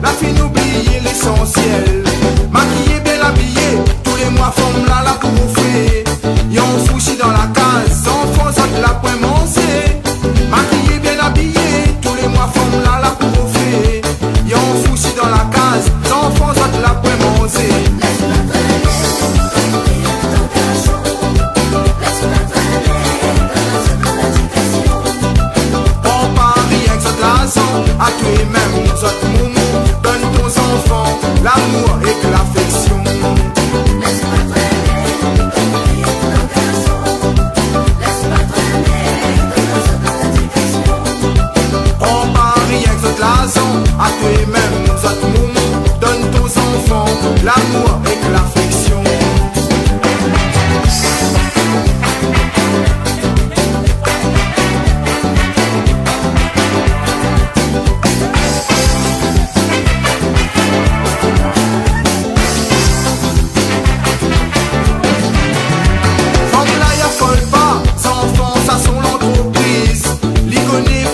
la fin oublier l'essentiel. Maquillé, bien habillé, tous les mois forme là pour offrir. Y'en fouchi dans la case, enfants ça de la point manger. Maquillé, bien habillé, tous les mois forme là pour offrir. Y'en fouchi dans la case, enfants ça de la point manger. À toi-même, nous autres moumous, donne aux enfants l'amour et que l'affection. Laisse-moi traîner, ton garçon. Laisse-moi traîner, on parie avec cette laçon. À toi-même, nous autres moumous, donne aux enfants l'amour et que l'affection.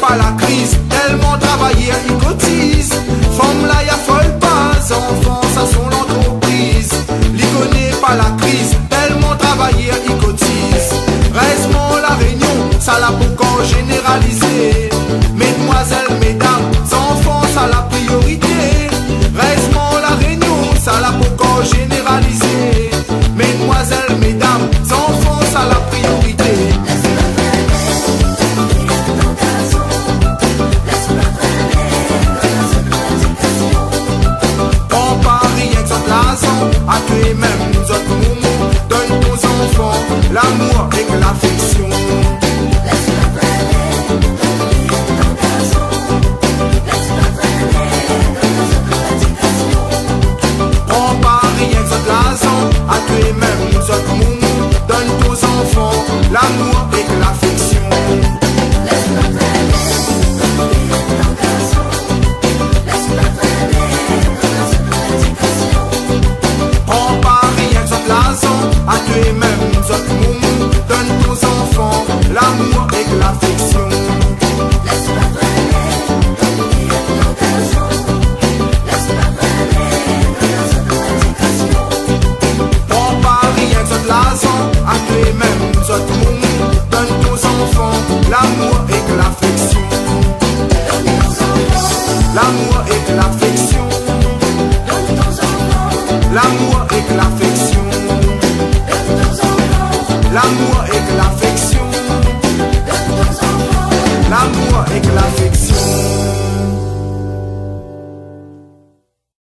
La crise, tellement travailler, ils cotisent. Femme là, y'a folle pas, enfants, ça sont l'entreprise. L'y connaît pas la crise, tellement travailler, ils cotisent. Reste-moi la réunion, ça l'a pour généraliser. Mesdemoiselles, mesdames, enfants, ça la priorité. Reste-moi la réunion, ça l'a pour généraliser. Mesdemoiselles, mesdames, enfants, ça la priorité. À toi-même, nous autres moumous, donne aux enfants l'amour et que l'affection. Laisse-moi traîner, ton garçon. Laisse-moi traîner, on parie avec cette laçon. À toi-même, nous autres moumous, donne aux enfants l'amour et que l'affection. Laisse-moi traîner, ton garçon. Laisse-moi à toi-même, nous autres moumous, donne aux enfants l'amour et que l'affection. Laisse-moi traîner, ton garçon. Laisse-moi traîner, on parie avec cette laçon. À toi-même, nous autres moumous,